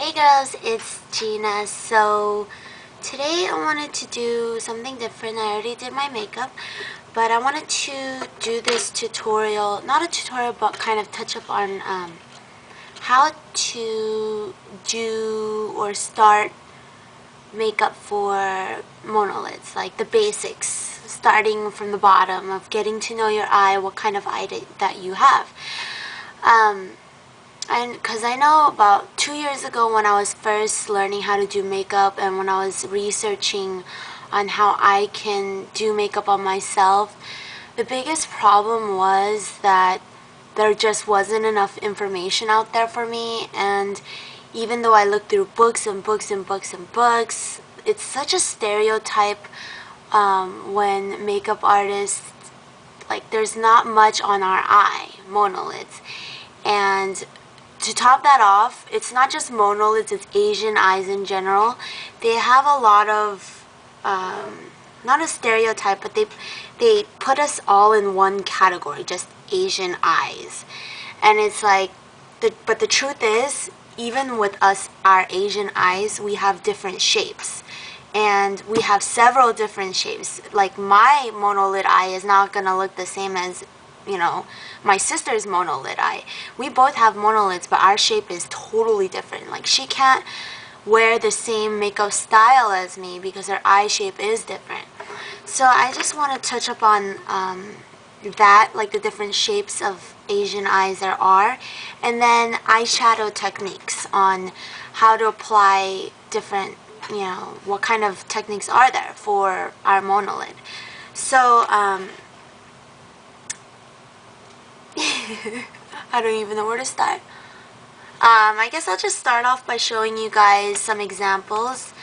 Hey girls, it's Gina. So today I wanted to do something different. I already did my makeup, but I wanted to do this tutorial, not a tutorial, but kind of touch up on how to do or start makeup for monolids, like the basics, starting from the bottom of getting to know your eye, what kind of eye that you have. And because I know about 2 years ago when I was first learning how to do makeup and when I was researching on how I can do makeup on myself, the biggest problem was that there just wasn't enough information out there for me. And even though I looked through books and books and books and books, it's such a stereotype when makeup artists, like, there's not much on our eye, monolids. And to top that off, it's not just monolids, it's Asian eyes in general. They have a lot of, not a stereotype, but they put us all in one category, just Asian eyes. And it's like, but the truth is, even with us, our Asian eyes, we have different shapes. And we have several different shapes. Like, my monolid eye is not going to look the same as, you know, my sister's monolid eye. We both have monolids, but our shape is totally different. Like, she can't wear the same makeup style as me because her eye shape is different. So I just want to touch up on that, like the different shapes of Asian eyes there are, and then eyeshadow techniques on how to apply different, you know, what kind of techniques are there for our monolid. So I don't even know where to start. I guess I'll just start off by showing you guys some examples.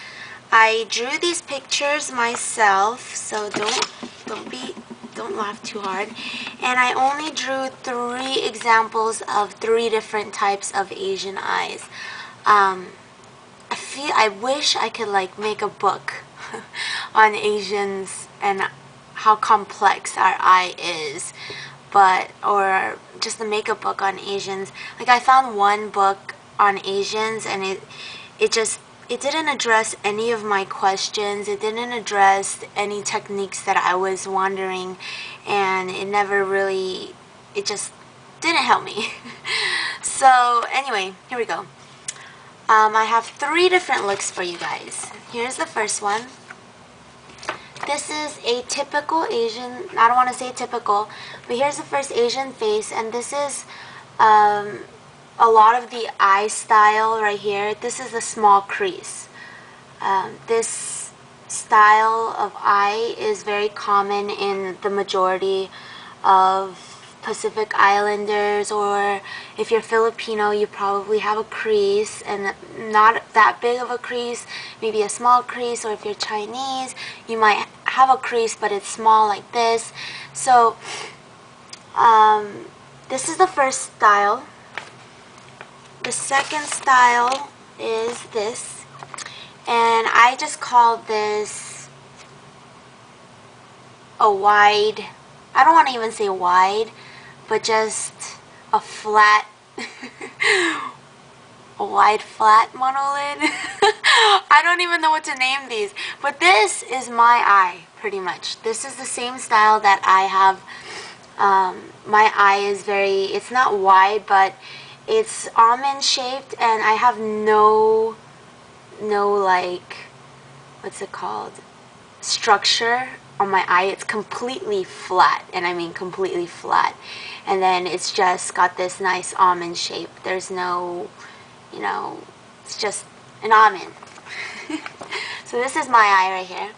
I drew these pictures myself, so don't laugh too hard. And I only drew 3 examples of 3 different types of Asian eyes. I wish I could like make a book on Asians and how complex our eye is. Or just a makeup book on Asians. Like, I found one book on Asians and it didn't address any of my questions. It didn't address any techniques that I was wondering, and it just didn't help me. So anyway, here we go. I have 3 different looks for you guys. Here's the first one. This is a typical Asian, I don't want to say typical, but here's the first Asian face, and this is a lot of the eye style right here. This is a small crease. This style of eye is very common in the majority of Pacific Islanders, or if you're Filipino, you probably have a crease, and not that big of a crease, maybe a small crease. Or if you're Chinese, you might have a crease, but it's small like this. So this is the first style. The second style is this, and I just called this a wide, I don't want to even say wide, but just a flat, a wide flat monolid. I don't even know what to name these, but this is my eye, pretty much. This is the same style that I have. My eye is it's not wide, but it's almond shaped, and I have no like, what's it called, structure on my eye. It's completely flat, and I mean completely flat, and then it's just got this nice almond shape. There's no, you know, it's just an almond. So this is my eye right here,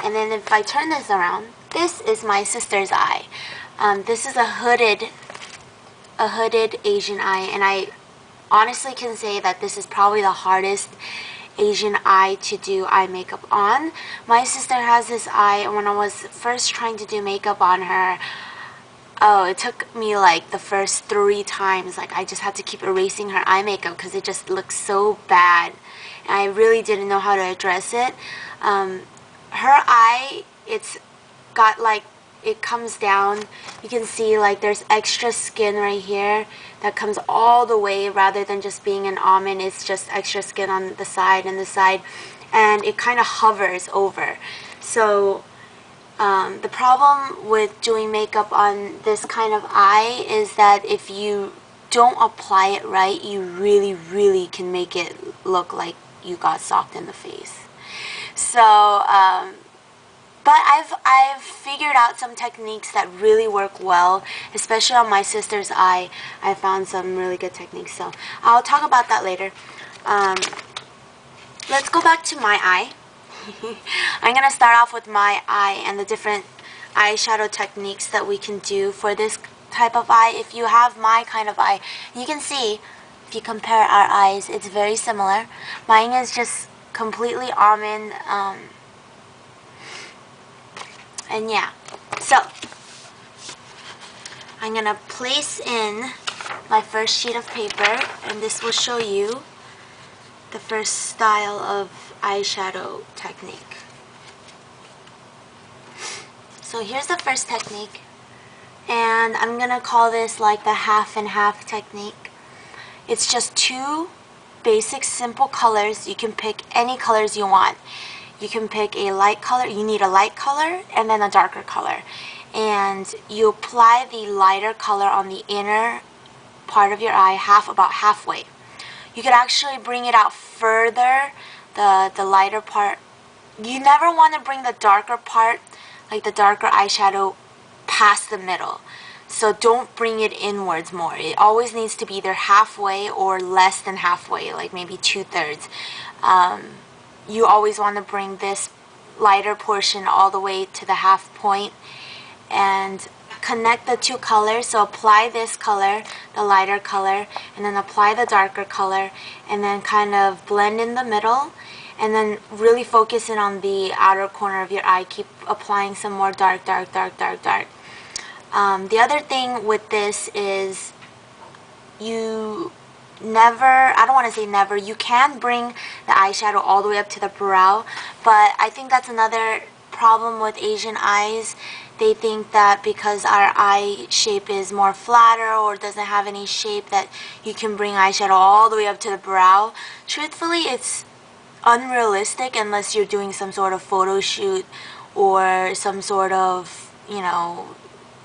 and then if I turn this around, this is my sister's eye. This is a hooded Asian eye, and I honestly can say that this is probably the hardest Asian eye to do eye makeup on. My sister has this eye, and when I was first trying to do makeup on her, oh, it took me like the first 3 times. Like, I just had to keep erasing her eye makeup because it just looked so bad, and I really didn't know how to address it. Her eye, it's got like, it comes down, you can see like there's extra skin right here that comes all the way, rather than just being an almond. It's just extra skin on the side and the side, and it kind of hovers over. So the problem with doing makeup on this kind of eye is that if you don't apply it right, you really can make it look like you got socked in the face. So but I've figured out some techniques that really work well, especially on my sister's eye. I found some really good techniques, so I'll talk about that later. Let's go back to my eye. I'm going to start off with my eye and the different eyeshadow techniques that we can do for this type of eye. If you have my kind of eye, you can see, if you compare our eyes, it's very similar. Mine is just completely almond, and yeah, so I'm going to place in my first sheet of paper, and this will show you the first style of eyeshadow technique. So here's the first technique, and I'm going to call this like the half and half technique. It's just two basic simple colors. You can pick any colors you want. You can pick a light color. You need a light color and then a darker color. And you apply the lighter color on the inner part of your eye, about halfway. You could actually bring it out further, the lighter part. You never want to bring the darker part, like the darker eyeshadow, past the middle. So don't bring it inwards more. It always needs to be either halfway or less than halfway, like maybe 2/3. You always want to bring this lighter portion all the way to the half point and connect the two colors. So apply this color, the lighter color, and then apply the darker color, and then kind of blend in the middle, and then really focus in on the outer corner of your eye. Keep applying some more dark. The other thing with this is I don't want to say never, you can bring the eyeshadow all the way up to the brow, but I think that's another problem with Asian eyes. They think that because our eye shape is more flatter or doesn't have any shape, that you can bring eyeshadow all the way up to the brow. Truthfully, it's unrealistic unless you're doing some sort of photo shoot or some sort of, you know,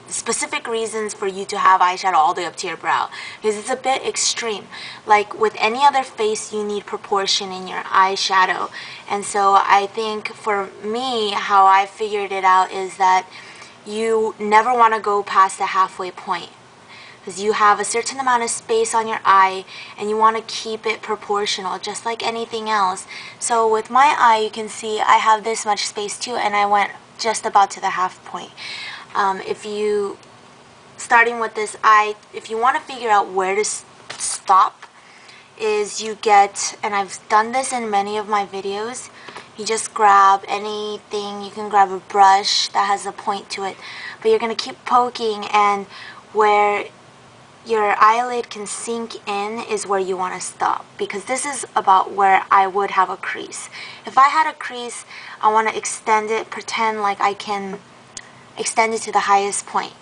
specific reasons for you to have eyeshadow all the way up to your brow, because it's a bit extreme. Like with any other face, you need proportion in your eyeshadow. And so I think for me, how I figured it out is that you never want to go past the halfway point, because you have a certain amount of space on your eye and you want to keep it proportional, just like anything else. So with my eye, you can see I have this much space too, and I went just about to the half point. Starting with this eye, if you want to figure out where to stop, is you get, and I've done this in many of my videos, you just grab anything. You can grab a brush that has a point to it, but you're going to keep poking, and where your eyelid can sink in is where you want to stop, because this is about where I would have a crease. If I had a crease, I want to extend it, pretend like I can extend it to the highest point.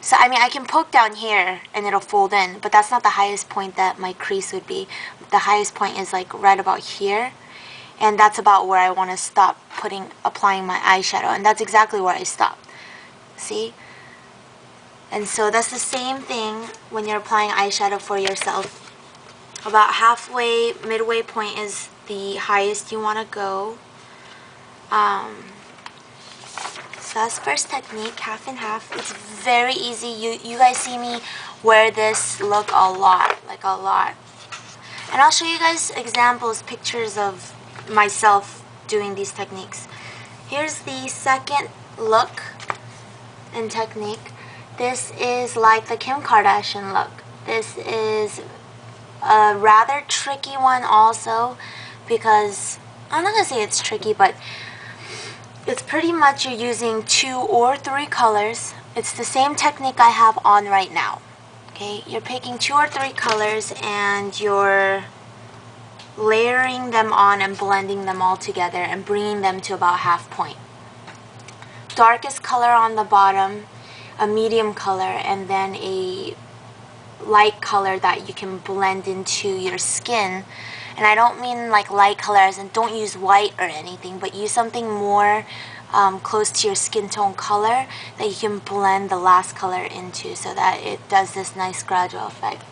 So I mean, I can poke down here and it'll fold in, but that's not the highest point that my crease would be. The highest point is like right about here, and that's about where I want to stop applying my eyeshadow, and that's exactly where I stopped. See? And so that's the same thing when you're applying eyeshadow for yourself. About halfway, midway point is the highest you want to go. So that's first technique, half and half. It's very easy. You guys see me wear this look a lot, like a lot. And I'll show you guys examples, pictures of myself doing these techniques. Here's the second look and technique. This is like the Kim Kardashian look. This is a rather tricky one also, because I'm not going to say it's tricky, but it's pretty much you're using 2 or 3 colors. It's the same technique I have on right now. Okay, you're picking 2 or 3 colors and you're layering them on and blending them all together and bringing them to about half point. darkest color on the bottom, a medium color, and then a light color that you can blend into your skin. And I don't mean like light colors, and don't use white or anything, but use something more close to your skin tone color that you can blend the last color into, so that it does this nice gradual effect.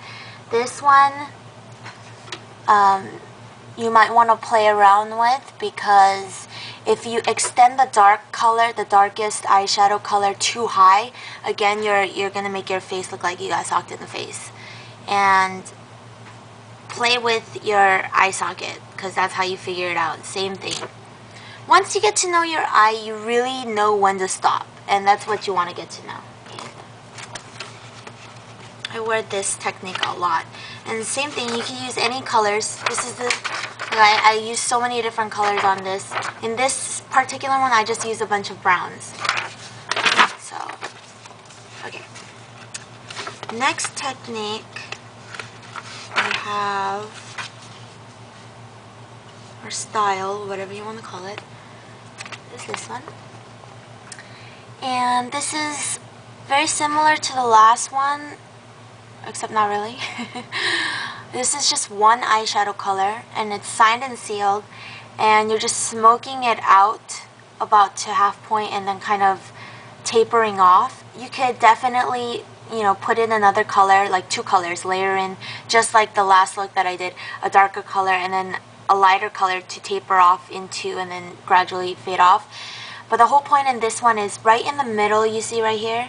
This one you might want to play around with, because if you extend the dark color, the darkest eyeshadow color too high, again you're gonna make your face look like you got socked in the face. And play with your eye socket, because that's how you figure it out. Same thing. Once you get to know your eye, you really know when to stop, and that's what you want to get to know. I wear this technique a lot. And same thing, you can use any colors. This is the, I use so many different colors on this. In this particular one, I just use a bunch of browns. So, okay. Next technique, we have our style, whatever you want to call it, is this one. And this is very similar to the last one, except not really. This is just one eyeshadow color, and it's signed and sealed, and you're just smoking it out about to half point and then kind of tapering off. You could definitely, you know, put in another color, like two colors, layer in, just like the last look that I did, a darker color and then a lighter color to taper off into, and then gradually fade off. But the whole point in this one is right in the middle, you see right here,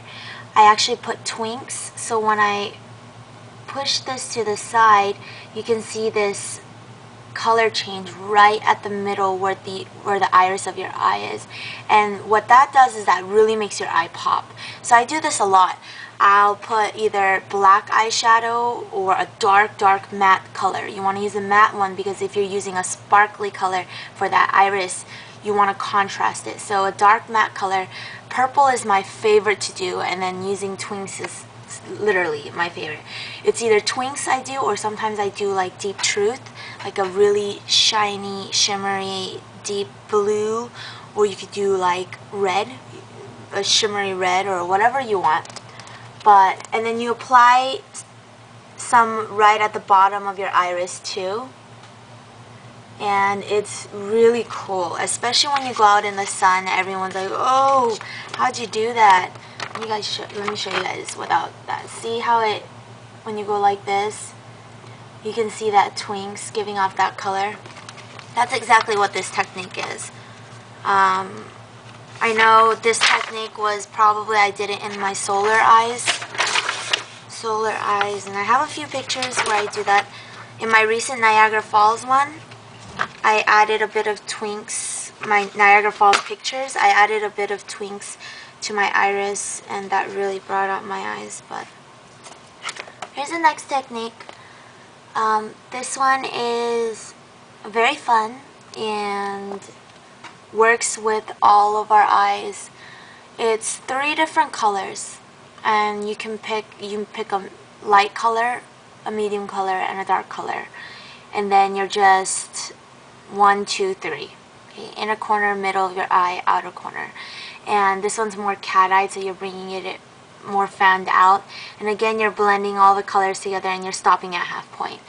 I actually put twinks, so when I push this to the side, you can see this color change right at the middle where the iris of your eye is. And what that does is that really makes your eye pop. So I do this a lot. I'll put either black eyeshadow or a dark matte color. You want to use a matte one, because if you're using a sparkly color for that iris, you want to contrast it. So a dark matte color, purple is my favorite to do, and then using twinks is literally my favorite. It's either twinks I do, or sometimes I do like deep truth, like a really shiny, shimmery, deep blue, or you could do like red, a shimmery red, or whatever you want. But, and then you apply some right at the bottom of your iris too. And it's really cool, especially when you go out in the sun. Everyone's like, oh, how'd you do that? You guys, let me show you guys without that. See how it, when you go like this, you can see that twinks giving off that color. That's exactly what this technique is. I know this technique was probably, I did it in my solar eyes, and I have a few pictures where I do that. In my recent Niagara Falls one, I added a bit of twinks, my Niagara Falls pictures, I added a bit of twinks to my iris, and that really brought out my eyes. But here's the next technique. This one is very fun and works with all of our eyes. It's 3 different colors, and you can pick a light color, a medium color, and a dark color, and then you're just 1, 2, 3. Okay, inner corner, middle of your eye, outer corner. And this one's more cat-eyed, so you're bringing it more fanned out. And again, you're blending all the colors together, and you're stopping at half point.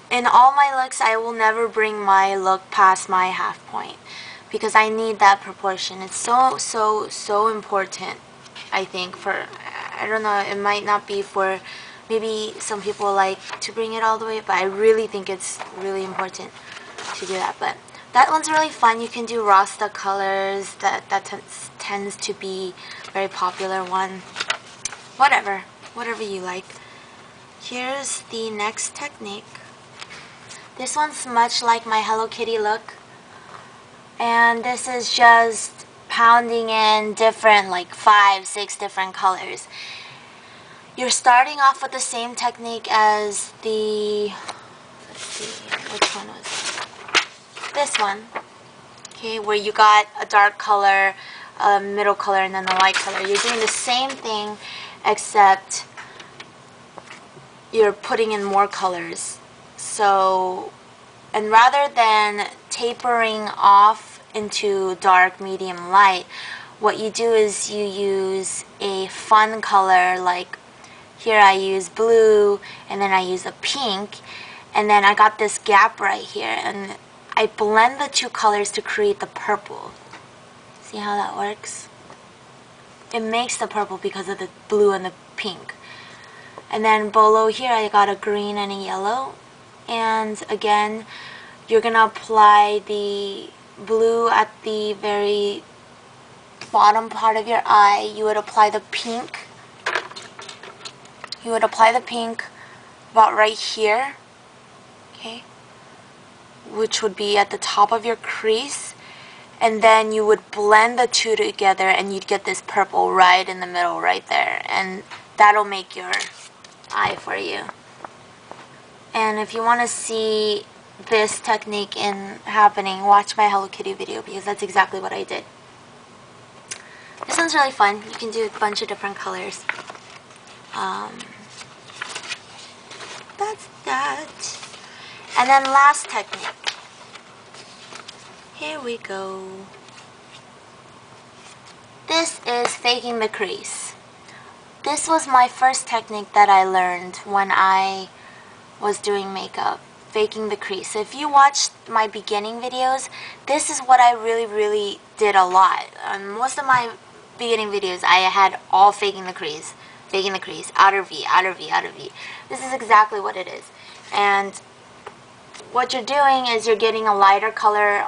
In all my looks, I will never bring my look past my half point, because I need that proportion. It's so important, I think, for, I don't know, it might not be for, maybe some people like to bring it all the way, but I really think it's really important to do that. But that one's really fun. You can do Rasta colors. That tends to be a very popular one. Whatever you like. Here's the next technique. This one's much like my Hello Kitty look, and this is just pounding in different, like 5, 6 different colors. You're starting off with the same technique as the, let's see, which one was it? This one, okay, where you got a dark color, a middle color, and then the light color. You're doing the same thing, except you're putting in more colors. So, and rather than tapering off into dark, medium, light, what you do is you use a fun color, like here I use blue, and then I use a pink, and then I got this gap right here, and I blend the two colors to create the purple. See how that works? It makes the purple because of the blue and the pink. And then below here I got a green and a yellow, and again you're gonna apply the blue at the very bottom part of your eye. You would apply the pink. You would apply the pink about right here, okay, which would be at the top of your crease, and then you would blend the two together and you'd get this purple right in the middle right there, and that'll make your eye for you. And if you want to see this technique in happening, watch my Hello Kitty video, because that's exactly what I did. This one's really fun. You can do a bunch of different colors. That's that. And then last technique. Here we go. This is faking the crease. This was my first technique that I learned when I was doing makeup, faking the crease. If you watched my beginning videos, this is what I really did a lot. On most of my beginning videos, I had all faking the crease, outer V, outer V, outer V. This is exactly what it is. And what you're doing is you're getting a lighter color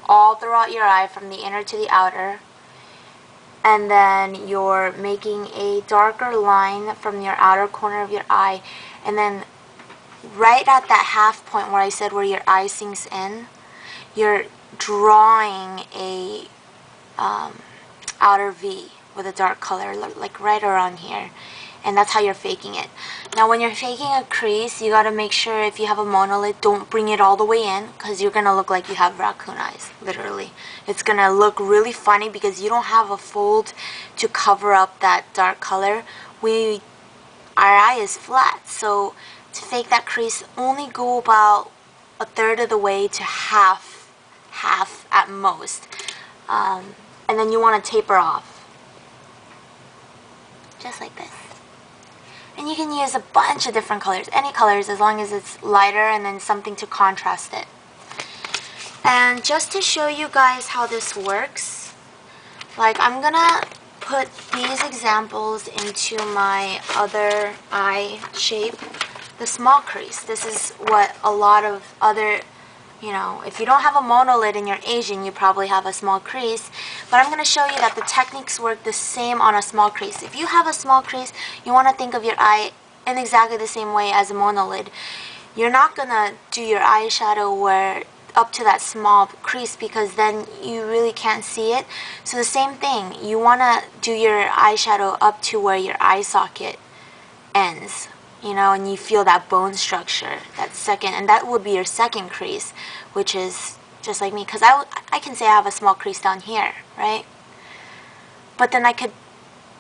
all throughout your eye from the inner to the outer, and then you're making a darker line from your outer corner of your eye, and then right at that half point where I said where your eye sinks in, you're drawing a outer V with a dark color, like right around here, and that's how you're faking it. Now when you're faking a crease, you gotta make sure if you have a monolid, don't bring it all the way in, because you're gonna look like you have raccoon eyes, literally. It's gonna look really funny because you don't have a fold to cover up that dark color. Our eye is flat, so to fake that crease, only go about a third of the way to half at most, and then you want to taper off, just like this. And you can use a bunch of different colors, any colors, as long as it's lighter, and then something to contrast it. And just to show you guys how this works, like I'm gonna put these examples into my other eye shape, the small crease. This is what a lot of other, if you don't have a monolid and you're Asian, you probably have a small crease. But I'm going to show you that the techniques work the same on a small crease. If you have a small crease, you want to think of your eye in exactly the same way as a monolid. You're not going to do your eyeshadow where up to that small crease, because then you really can't see it. So the same thing, you want to do your eyeshadow up to where your eye socket ends. And you feel that bone structure, that second, and that would be your second crease, which is just like me, because I can say I have a small crease down here, right? But then I could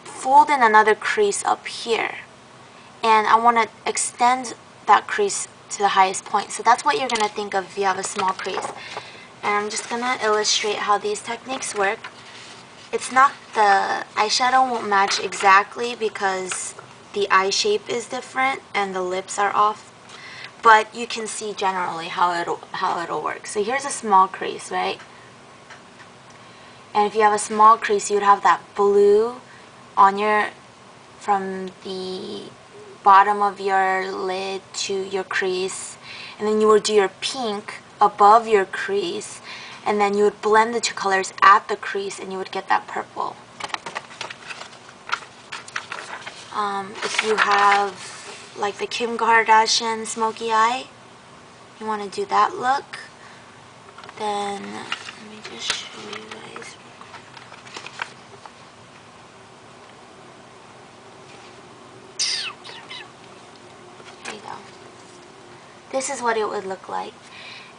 fold in another crease up here, and I want to extend that crease to the highest point. So that's what you're going to think of if you have a small crease. And I'm just going to illustrate how these techniques work. It's not, the eyeshadow won't match exactly because the eye shape is different and the lips are off, but you can see generally how it'll work. So here's a small crease, right? And if you have a small crease, you would have that blue on from the bottom of your lid to your crease, and then you would do your pink above your crease, and then you would blend the two colors at the crease, and you would get that purple. If you have like the Kim Kardashian smoky eye, you want to do that look, then let me just show you guys. There you go. This is what it would look like.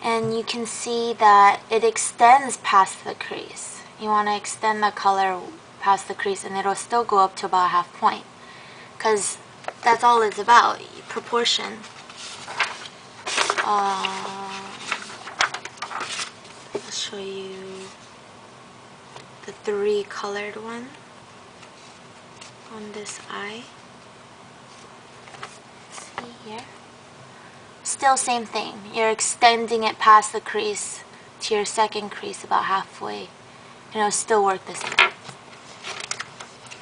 And you can see that it extends past the crease. You want to extend the color past the crease, and it'll still go up to about half point, because that's all it's about, proportion. I'll show you the 3 colored one on this eye. See here? Still same thing. You're extending it past the crease to your second crease about halfway. And it'll still work the same.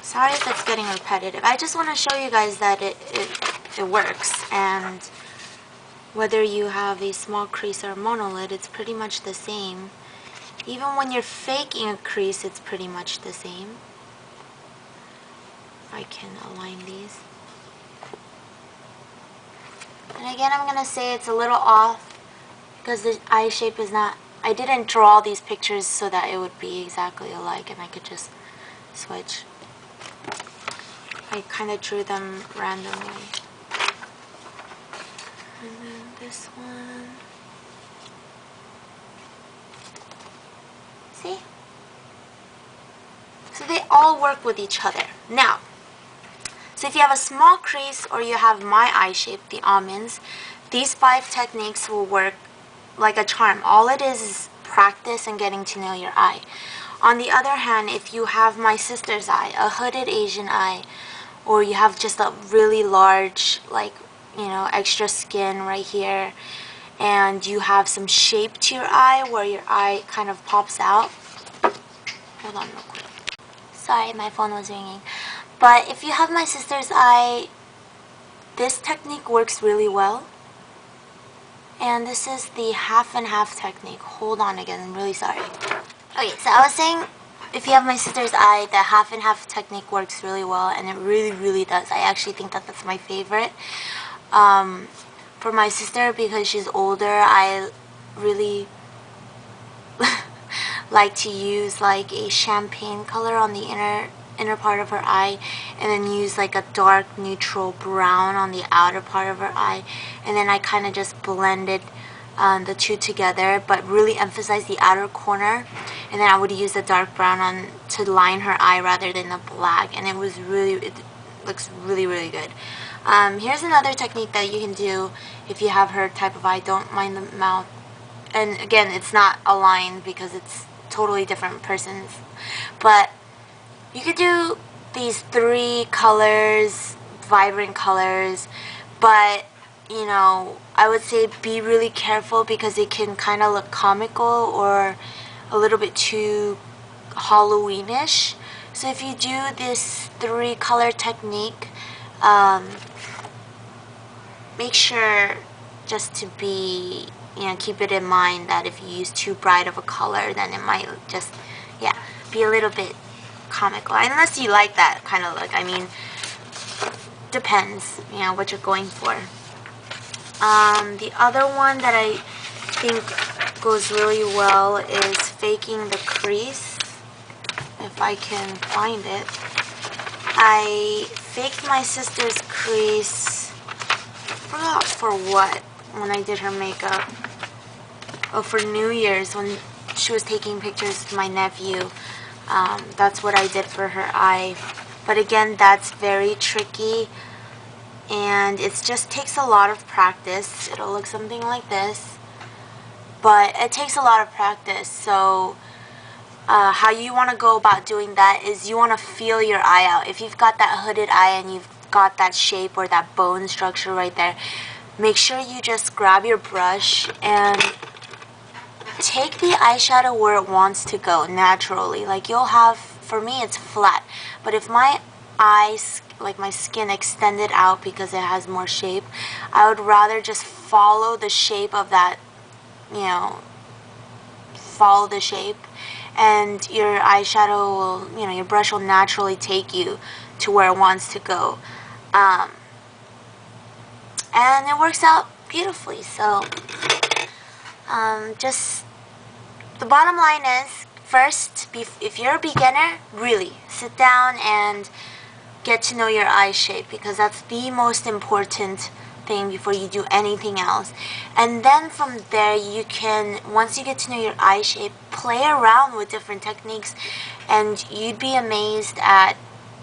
Sorry if it's getting repetitive. I just want to show you guys that it works. And whether you have a small crease or a monolid, it's pretty much the same. Even when you're faking a crease, it's pretty much the same. If I can align these. And again, I'm going to say it's a little off because the eye shape is not... I didn't draw these pictures so that it would be exactly alike and I could just switch. I kind of drew them randomly. And then this one. See? So they all work with each other. Now, so if you have a small crease or you have my eye shape, the almonds, these 5 techniques will work like a charm. All it is practice and getting to know your eye. On the other hand, if you have my sister's eye, a hooded Asian eye, or you have just a really large, like, you know, extra skin right here, and you have some shape to your eye where your eye kind of pops out. Hold on real quick. Sorry, my phone was ringing. But if you have my sister's eye, this technique works really well. And this is the half and half technique. Hold on again, I'm really sorry. Okay, so I was saying, if you have my sister's eye, the half and half technique works really well, and it really, really does. I actually think that that's my favorite. For my sister, because she's older, I really like to use like a champagne color on the inner part of her eye, and then use like a dark neutral brown on the outer part of her eye, and then I kind of just blended the two together, but really emphasize the outer corner, and then I would use the dark brown on to line her eye rather than the black, and it looks really, really good. Here's another technique that you can do if you have her type of eye. Don't mind the mouth, and again, it's not aligned because it's totally different persons, but you could do these 3 colors, vibrant colors, but you know, I would say be really careful because it can kind of look comical or a little bit too Halloweenish. So if you do this 3 color technique, make sure just to be, you know, keep it in mind that if you use too bright of a color, then it might just, yeah, be a little bit comical. Unless you like that kind of look. I mean, depends, you know, what you're going for. The other one that I think goes really well is faking the crease. If I can find it. I faked my sister's crease, I forgot for what, when I did her makeup. Oh, for New Year's, when she was taking pictures with my nephew. That's what I did for her eye. But again, that's very tricky, and it just takes a lot of practice. It'll look something like this, but it takes a lot of practice. So how you want to go about doing that is you want to feel your eye out. If you've got that hooded eye and you've got that shape or that bone structure right there, make sure you just grab your brush and take the eyeshadow where it wants to go naturally. Like you'll have, for me it's flat, but if my eyes, like my skin extended out because it has more shape, I would rather just follow the shape of that, you know, follow the shape, and your eyeshadow will, you know, your brush will naturally take you to where it wants to go. And it works out beautifully. So just the bottom line is, first, if you're a beginner, really sit down and get to know your eye shape, because that's the most important thing before you do anything else. And then from there, you can, once you get to know your eye shape, play around with different techniques, and you'd be amazed at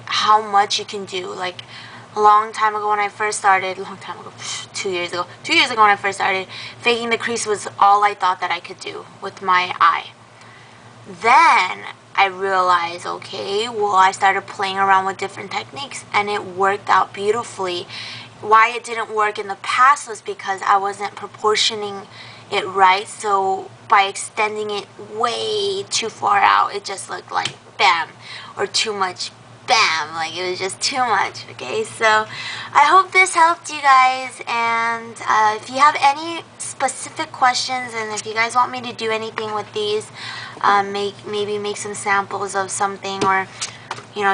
how much you can do. Like a long time ago when I first started, 2 years ago when I first started, faking the crease was all I thought that I could do with my eye. Then I realized, okay, well, I started playing around with different techniques and it worked out beautifully. Why it didn't work in the past was because I wasn't proportioning it right, so by extending it way too far out, it just looked like bam, or too much bam, like it was just too much. Okay, so I hope this helped you guys, and if you have any specific questions, and if you guys want me to do anything with these, maybe make some samples of something, or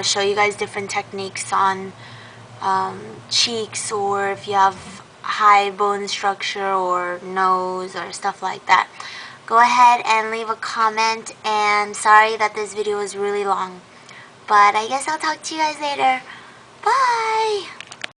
show you guys different techniques on cheeks, or if you have high bone structure or nose or stuff like that, go ahead and leave a comment. And sorry that this video was really long, but I guess I'll talk to you guys later. Bye!